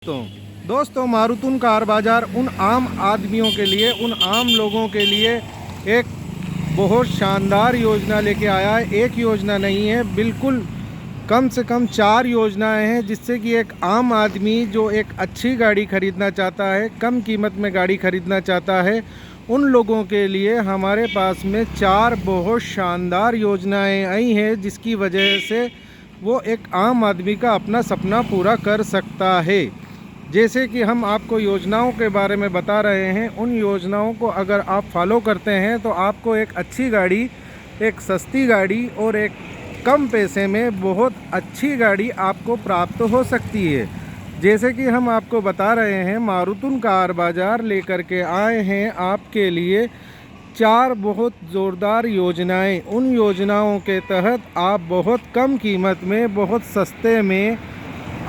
दोस्तों मारुतुन कार बाज़ार उन आम आदमियों के लिए, उन आम लोगों के लिए एक बहुत शानदार योजना लेके आया है। एक योजना नहीं है, बिल्कुल कम से कम 4 योजनाएं हैं, जिससे कि एक आम आदमी जो एक अच्छी गाड़ी ख़रीदना चाहता है, कम कीमत में गाड़ी ख़रीदना चाहता है, उन लोगों के लिए हमारे पास में 4 बहुत शानदार योजनाएं आई हैं, जिसकी वजह से वो एक आम आदमी का अपना सपना पूरा कर सकता है। जैसे कि हम आपको योजनाओं के बारे में बता रहे हैं, उन योजनाओं को अगर आप फॉलो करते हैं तो आपको एक अच्छी गाड़ी, एक सस्ती गाड़ी और एक कम पैसे में बहुत अच्छी गाड़ी आपको प्राप्त हो सकती है। जैसे कि हम आपको बता रहे हैं, मारुतुन कार बाज़ार लेकर के आए हैं आपके लिए 4 बहुत ज़ोरदार योजनाएं। उन योजनाओं के तहत आप बहुत कम कीमत में, बहुत सस्ते में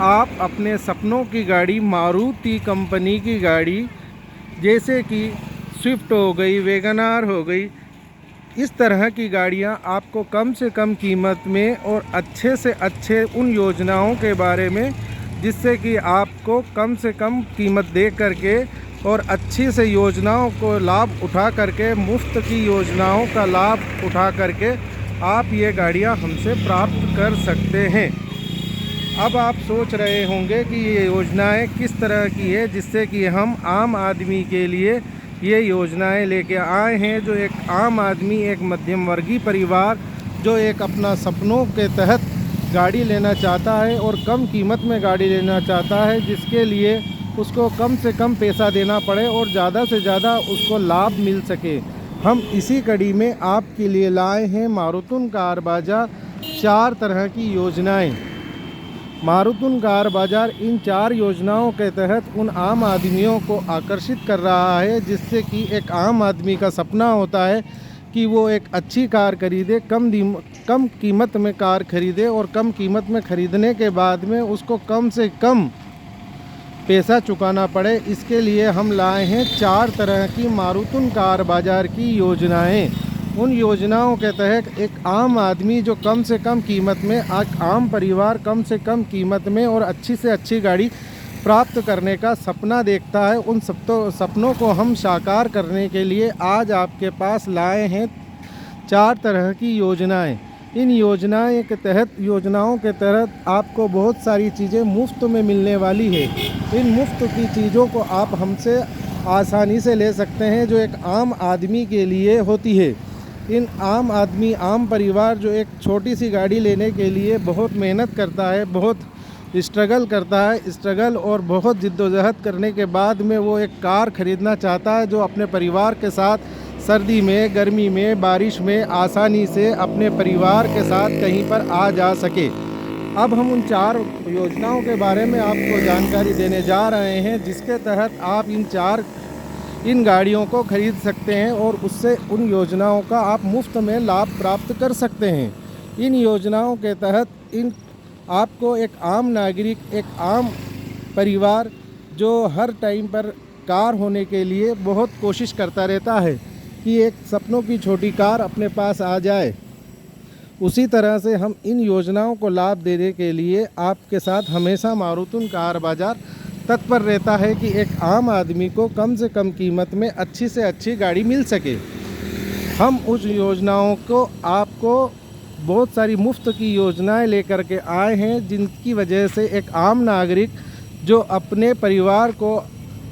आप अपने सपनों की गाड़ी, मारुति कंपनी की गाड़ी जैसे कि स्विफ्ट हो गई, वैगनआर हो गई, इस तरह की गाड़ियां आपको कम से कम कीमत में और अच्छे से अच्छे उन योजनाओं के बारे में, जिससे कि आपको कम से कम कीमत दे करके और अच्छी से योजनाओं को लाभ उठा करके, मुफ्त की योजनाओं का लाभ उठा करके आप ये गाड़ियां हमसे प्राप्त कर सकते हैं। अब आप सोच रहे होंगे कि ये योजनाएं किस तरह की है, जिससे कि हम आम आदमी के लिए ये योजनाएं लेके आए हैं। जो एक आम आदमी, एक मध्यम वर्गीय परिवार जो एक अपना सपनों के तहत गाड़ी लेना चाहता है और कम कीमत में गाड़ी लेना चाहता है, जिसके लिए उसको कम से कम पैसा देना पड़े और ज़्यादा से ज़्यादा उसको लाभ मिल सके, हम इसी कड़ी में आपके लिए लाए हैं मारुतुन कार बाज़ार 4 तरह की योजनाएं। मारुतुन कार बाज़ार इन 4 योजनाओं के तहत उन आम आदमियों को आकर्षित कर रहा है, जिससे कि एक आम आदमी का सपना होता है कि वो एक अच्छी कार खरीदे, कम कीमत में कार खरीदे और कम कीमत में ख़रीदने के बाद में उसको कम से कम पैसा चुकाना पड़े। इसके लिए हम लाए हैं 4 तरह की मारुतुन कार बाज़ार की योजनाएं। उन योजनाओं के तहत एक आम आदमी जो कम से कम कीमत में, एक आम परिवार कम से कम कीमत में और अच्छी से अच्छी गाड़ी प्राप्त करने का सपना देखता है, उन सपनों को हम साकार करने के लिए आज आपके पास लाए हैं 4 तरह की योजनाएं। इन योजनाओं के तहत आपको बहुत सारी चीज़ें मुफ्त में मिलने वाली है। इन मुफ्त की चीज़ों को आप हमसे आसानी से ले सकते हैं, जो एक आम आदमी के लिए होती है। इन आम परिवार जो एक छोटी सी गाड़ी लेने के लिए बहुत मेहनत करता है, बहुत स्ट्रगल करता है, स्ट्रगल और बहुत जिद्दोजहद करने के बाद में वो एक कार ख़रीदना चाहता है, जो अपने परिवार के साथ सर्दी में, गर्मी में, बारिश में आसानी से अपने परिवार के साथ कहीं पर आ जा सके। अब हम उन 4 योजनाओं के बारे में आपको जानकारी देने जा रहे हैं, जिसके तहत आप इन गाड़ियों को खरीद सकते हैं और उससे उन योजनाओं का आप मुफ्त में लाभ प्राप्त कर सकते हैं। इन योजनाओं के तहत आपको एक आम नागरिक, एक आम परिवार जो हर टाइम पर कार होने के लिए बहुत कोशिश करता रहता है कि एक सपनों की छोटी कार अपने पास आ जाए, उसी तरह से हम इन योजनाओं को लाभ देने के लिए आपके साथ हमेशा मारुतुन कार बाज़ार तत्पर रहता है कि एक आम आदमी को कम से कम कीमत में अच्छी से अच्छी गाड़ी मिल सके। हम उस योजनाओं को आपको बहुत सारी मुफ्त की योजनाएं लेकर के आए हैं, जिनकी वजह से एक आम नागरिक जो अपने परिवार को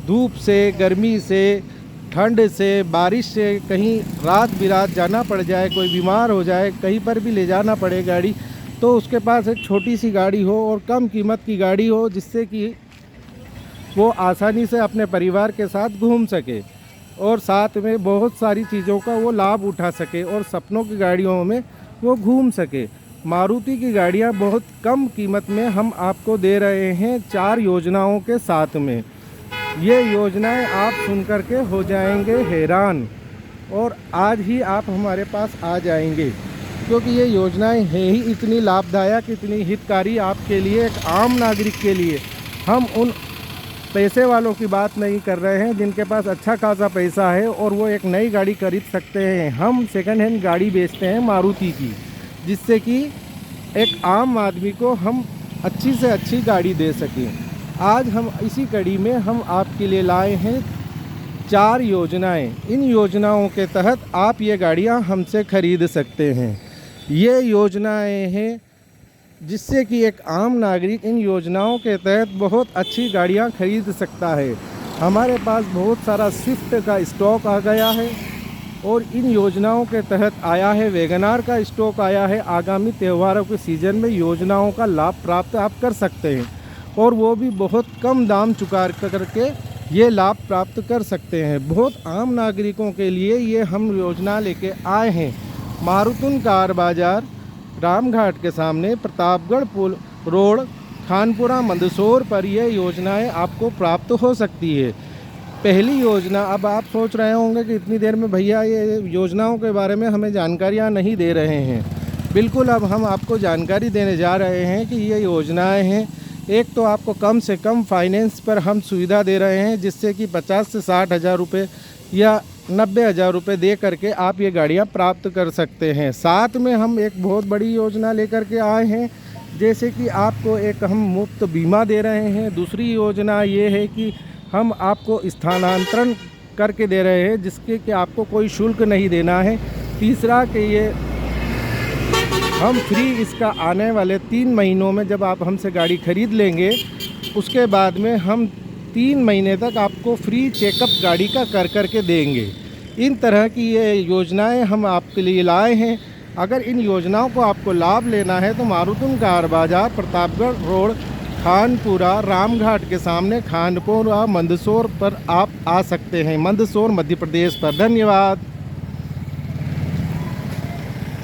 धूप से, गर्मी से, ठंड से, बारिश से कहीं रात बिरात जाना पड़ जाए, कोई बीमार हो जाए, कहीं पर भी ले जाना पड़े गाड़ी, तो उसके पास एक छोटी सी गाड़ी हो और कम कीमत की गाड़ी हो, जिससे कि वो आसानी से अपने परिवार के साथ घूम सके और साथ में बहुत सारी चीज़ों का वो लाभ उठा सके और सपनों की गाड़ियों में वो घूम सके। मारुति की गाड़ियाँ बहुत कम कीमत में हम आपको दे रहे हैं 4 योजनाओं के साथ में। ये योजनाएं आप सुन कर के हो जाएंगे हैरान और आज ही आप हमारे पास आ जाएंगे, क्योंकि ये योजनाएं हैं ही इतनी लाभदायक, इतनी हितकारी आपके लिए, एक आम नागरिक के लिए। हम उन पैसे वालों की बात नहीं कर रहे हैं जिनके पास अच्छा खासा पैसा है और वो एक नई गाड़ी खरीद सकते हैं। हम सेकंड हैंड गाड़ी बेचते हैं मारुति की, जिससे कि एक आम आदमी को हम अच्छी से अच्छी गाड़ी दे सकें। आज हम इसी कड़ी में हम आपके लिए लाए हैं 4 योजनाएं। इन योजनाओं के तहत आप ये गाड़ियां हमसे ख़रीद सकते हैं। ये योजनाएं हैं जिससे कि एक आम नागरिक इन योजनाओं के तहत बहुत अच्छी गाड़ियां खरीद सकता है। हमारे पास बहुत सारा स्विफ्ट का स्टॉक आ गया है और इन योजनाओं के तहत आया है वैगनार का स्टॉक आया है। आगामी त्योहारों के सीज़न में योजनाओं का लाभ प्राप्त आप कर सकते हैं और वो भी बहुत कम दाम चुका करके ये लाभ प्राप्त कर सकते हैं। बहुत आम नागरिकों के लिए ये हम योजना लेके आए हैं। मारुतुन कार बाज़ार, रामघाट के सामने, प्रतापगढ़ पुल रोड, खानपुरा मंदसौर पर ये योजनाएं आपको प्राप्त हो सकती है। पहली योजना, अब आप सोच रहे होंगे कि इतनी देर में भैया ये योजनाओं के बारे में हमें जानकारियाँ नहीं दे रहे हैं। बिल्कुल, अब हम आपको जानकारी देने जा रहे हैं कि ये योजनाएं हैं। एक तो आपको कम से कम फाइनेंस पर हम सुविधा दे रहे हैं, जिससे कि 50 से 60 हज़ार रुपये या 90 हज़ार रुपये दे करके आप ये गाड़ियाँ प्राप्त कर सकते हैं। साथ में हम एक बहुत बड़ी योजना लेकर के आए हैं, जैसे कि आपको एक हम मुफ्त बीमा दे रहे हैं। दूसरी योजना ये है कि हम आपको स्थानांतरण करके दे रहे हैं, जिसके कि आपको कोई शुल्क नहीं देना है। तीसरा कि ये हम फ्री इसका आने वाले 3 महीनों में, जब आप हमसे गाड़ी ख़रीद लेंगे उसके बाद में हम 3 महीने तक आपको फ्री चेकअप गाड़ी का कर के देंगे। इन तरह की ये योजनाएं हम आपके लिए लाए हैं। अगर इन योजनाओं को आपको लाभ लेना है तो मारुतुन कार बाज़ार, प्रतापगढ़ रोड, खानपुरा, रामघाट के सामने, खानपुरा मंदसौर पर आप आ सकते हैं। मंदसौर मध्य प्रदेश पर। धन्यवाद।